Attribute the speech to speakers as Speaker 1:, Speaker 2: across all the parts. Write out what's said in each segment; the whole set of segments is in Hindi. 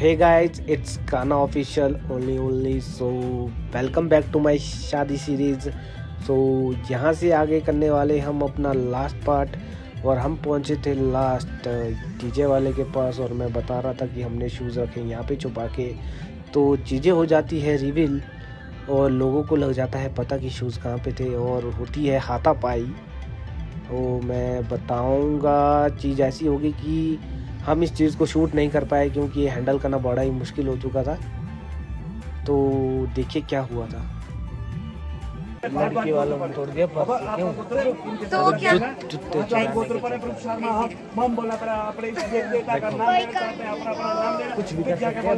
Speaker 1: hey guys, it's Kana official only. So welcome back to my शादी सीरीज. So यहाँ से आगे करने वाले हम अपना लास्ट पार्ट, और हम पहुँचे थे लास्ट डीजे वाले के पास, और मैं बता रहा था कि हमने शूज़ रखे यहाँ पे छुपा के. तो चीज़ें हो जाती है रिवील और लोगों को लग जाता है पता कि शूज़ कहाँ पे थे, और होती है हाथापाई. तो मैं बताऊँगा चीज़ ऐसी होगी कि हम इस चीज़ को शूट नहीं कर पाए क्योंकि ये हैंडल करना बड़ा ही मुश्किल हो चुका था. तो देखिए क्या हुआ था. लड़की वालों ने तोड़ दिया क्यों?
Speaker 2: तो क्या
Speaker 1: कुछ भी कर सकते हैं.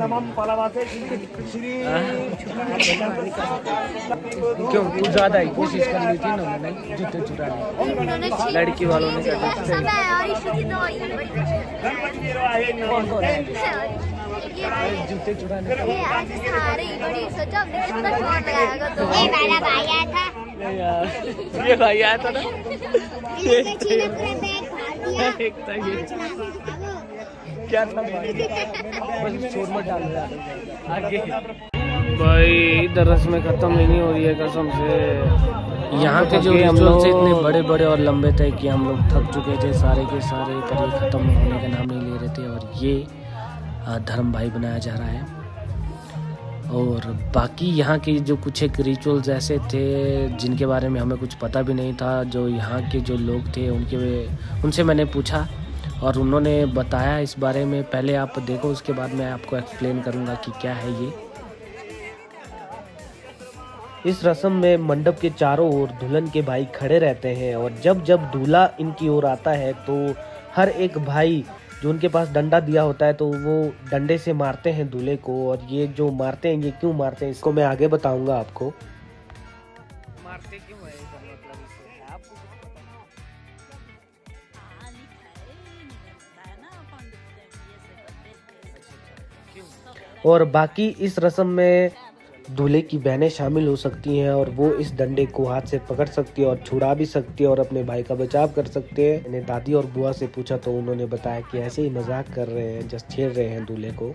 Speaker 1: क्यों कुछ ज़्यादा ही कोशिश कर ली थी ना मैंने जूते चुराने. लड़की वालों ने क्या जूते चुराने.
Speaker 2: मेरा भाई आया था.
Speaker 1: ये भाई आया था ना.
Speaker 2: एक
Speaker 1: क्या था बस शोर मत डाल आगे. भाई इधर रस्में खत्म नहीं हो रही है कसम से. यहाँ के जो रिचुअल्स इतने बड़े बड़े और लंबे थे कि हम लोग थक चुके थे सारे के सारे, पर ये ख़त्म होने का नाम नहीं ले रहे थे. और ये धर्म भाई बनाया जा रहा है. और बाकी यहाँ के जो कुछ एक रिचुअल्स ऐसे थे जिनके बारे में हमें कुछ पता भी नहीं था. जो यहाँ के जो लोग थे उनसे मैंने पूछा और उन्होंने बताया इस बारे में. पहले आप देखो, उसके बाद मैं आपको एक्सप्लेन करूँगा कि क्या है ये. इस रस्म में मंडप के चारों ओर दुल्हन के भाई खड़े रहते हैं, और जब जब दूल्हा इनकी ओर आता है तो हर एक भाई जो उनके पास डंडा दिया होता है तो वो डंडे से मारते हैं दूल्हे को. और ये जो मारते हैं, ये क्यों मारते हैं इसको मैं आगे बताऊंगा आपको. मारते क्यों है मतलब इससे आपको कुछ. और बाकी इस रस्म में दूल्हे की बहनें शामिल हो सकती हैं, और वो इस डंडे को हाथ से पकड़ सकती है और छुड़ा भी सकती है और अपने भाई का बचाव कर सकते हैं. मैंने दादी और बुआ से पूछा तो उन्होंने बताया कि ऐसे ही मजाक कर रहे हैं, जस्ट छेड़ रहे हैं दूल्हे को.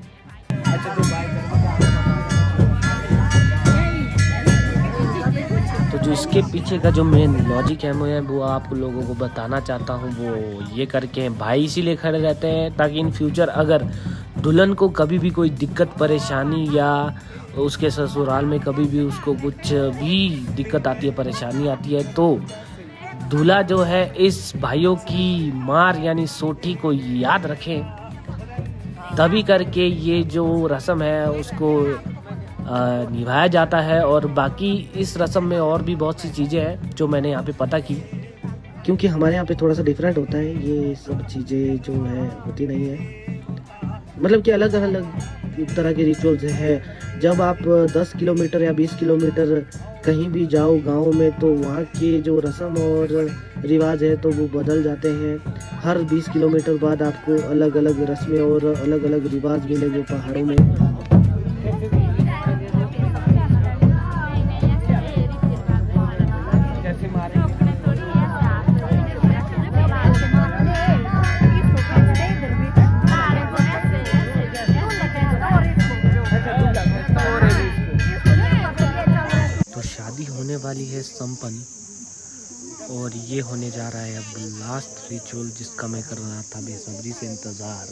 Speaker 1: तो जो इसके पीछे का जो मेन लॉजिक है मैं वो आप लोगों को बताना चाहता हूँ. वो ये करके भाई इसीलिए खड़े रहते हैं ताकि इन फ्यूचर अगर दुल्हन को कभी भी कोई दिक्कत परेशानी या उसके ससुराल में कभी भी उसको कुछ भी दिक्कत आती है, परेशानी आती है, तो दूल्हा जो है इस भाइयों की मार यानी सोटी को याद रखे. तभी करके ये जो रस्म है उसको निभाया जाता है. और बाकी इस रस्म में और भी बहुत सी चीज़ें हैं जो मैंने यहाँ पे पता की, क्योंकि हमारे यहाँ पे थोड़ा सा डिफरेंट होता है. ये सब चीज़ें जो है होती नहीं है, मतलब कि अलग अलग तरह के रिचुअल्स हैं. जब आप 10 किलोमीटर या 20 किलोमीटर कहीं भी जाओ गांव में तो वहाँ के जो रस्म और रिवाज है तो वो बदल जाते हैं. हर 20 किलोमीटर बाद आपको अलग अलग रस्में और अलग अलग रिवाज मिलेंगे पहाड़ों में. होने वाली है संपन्न, और ये होने जा रहा है अब लास्ट रिचुअल जिसका मैं कर रहा था बेसब्री से इंतजार.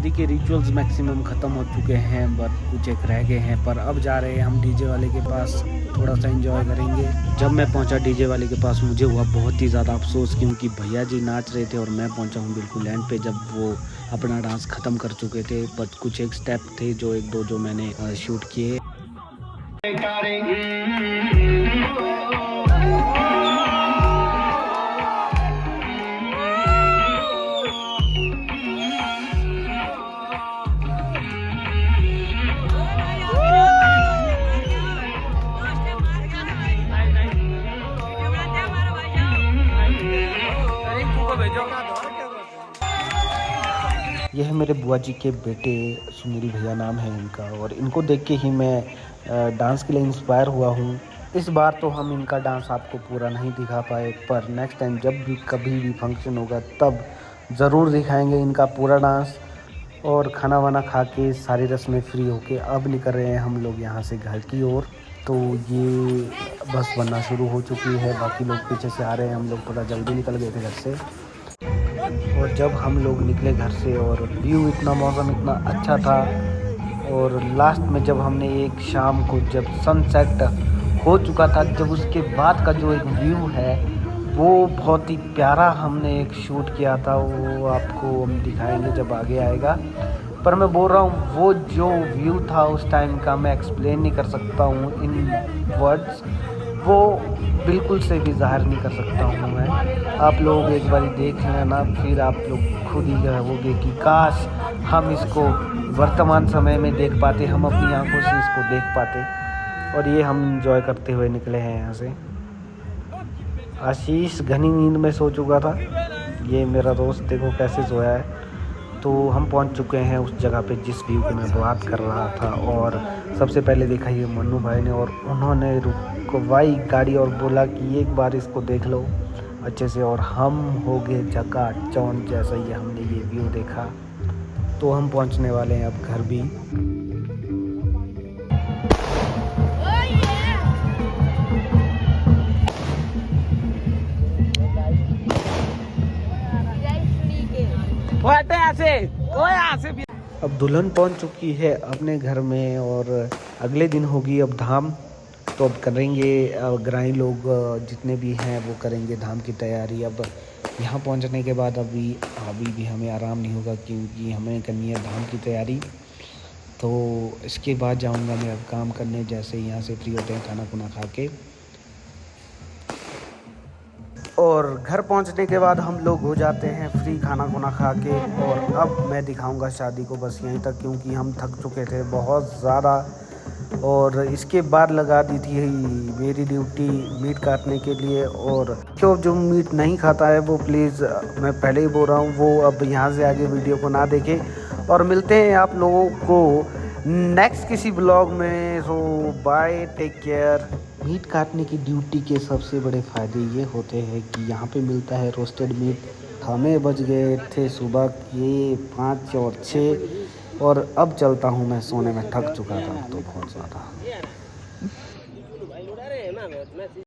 Speaker 1: शादी के रिचुअल्स मैक्सिमम ख़त्म हो चुके हैं, बट कुछ एक रह गए हैं। पर अब जा रहे हैं हम डीजे वाले के पास, थोड़ा सा एंजॉय करेंगे। जब मैं पहुंचा डीजे वाले के पास, मुझे हुआ बहुत ही ज़्यादा अफसोस, क्योंकि भैया जी नाच रहे थे और मैं पहुंचा हूं बिल्कुल एंड पे, जब वो अपना डांस ख़त्म कर चुके थे। बट कुछ एक स्टेप थे जो एक दो जो मैंने शूट किए। यह मेरे बुआ जी के बेटे सुनील भैया नाम है इनका, और इनको देख के ही मैं डांस के लिए इंस्पायर हुआ हूँ। इस बार तो हम इनका डांस आपको पूरा नहीं दिखा पाए, पर नेक्स्ट टाइम जब भी कभी भी फंक्शन होगा तब ज़रूर दिखाएंगे इनका पूरा डांस। और खाना वाना खा के सारी रस्में फ्री होके अब निकल रहे हैं हम लोग यहाँ से घर की ओर। तो ये बस बनना शुरू हो चुकी है, बाकी लोग पीछे से आ रहे हैं। हम लोग थोड़ा जल्दी निकल गए थे घर से, और जब हम लोग निकले घर से और व्यू इतना, मौसम इतना अच्छा था। और लास्ट में जब हमने एक शाम को जब सनसेट हो चुका था, जब उसके बाद का जो एक व्यू है वो बहुत ही प्यारा हमने एक शूट किया था, वो आपको हम दिखाएंगे जब आगे आएगा। पर मैं बोल रहा हूँ वो जो व्यू था उस टाइम का मैं एक्सप्लेन नहीं कर सकता हूँ इन वर्ड्स, वो बिल्कुल से भी ज़ाहिर नहीं कर सकता हूँ मैं। आप लोग एक बार देख लेना, फिर आप लोग खुद ही कहोगे कि काश हम इसको वर्तमान समय में देख पाते, हम अपनी आंखों से इसको देख पाते। और ये हम एंजॉय करते हुए निकले हैं यहाँ से। आशीष घनी नींद में सो चुका था, ये मेरा दोस्त देखो कैसे सोया है। तो हम पहुंच चुके हैं उस जगह पे जिस व्यू की मैं बात कर रहा था। और सबसे पहले देखा ये मन्नू भाई ने, और उन्होंने रुकवाई गाड़ी और बोला कि एक बार इसको देख लो अच्छे से। और हम हो गए चकाचौंध जैसा ही हमने ये व्यू देखा। तो हम पहुंचने वाले हैं अब घर भी। अब दुल्हन पहुंच चुकी है अपने घर में, और अगले दिन होगी अब धाम। तो अब करेंगे ग्राई लोग जितने भी हैं वो करेंगे धाम की तैयारी। अब यहाँ पहुंचने के बाद अभी भी हमें आराम नहीं होगा, क्योंकि हमें करनी है धाम की तैयारी। तो इसके बाद जाऊंगा मैं अब काम करने, जैसे यहाँ से फ्री होते हैं खाना खुना खा के। और घर पहुंचने के बाद हम लोग हो जाते हैं फ्री खाना खुना खा के। और अब मैं दिखाऊंगा शादी को बस यहीं तक, क्योंकि हम थक चुके थे बहुत ज़्यादा। और इसके बाद लगा दी थी मेरी ड्यूटी मीट काटने के लिए। और क्यों जो मीट नहीं खाता है वो प्लीज़, मैं पहले ही बोल रहा हूँ, वो अब यहाँ से आगे वीडियो को ना देखें। और मिलते हैं आप लोगों को नेक्स्ट किसी ब्लॉग में। सो बाय, टेक केयर। मीट काटने की ड्यूटी के सबसे बड़े फ़ायदे ये होते हैं कि यहाँ पे मिलता है रोस्टेड मीट। हमें बज गए थे सुबह के 5 और 6, और अब चलता हूँ मैं सोने में, थक चुका था तो बहुत ज़्यादा।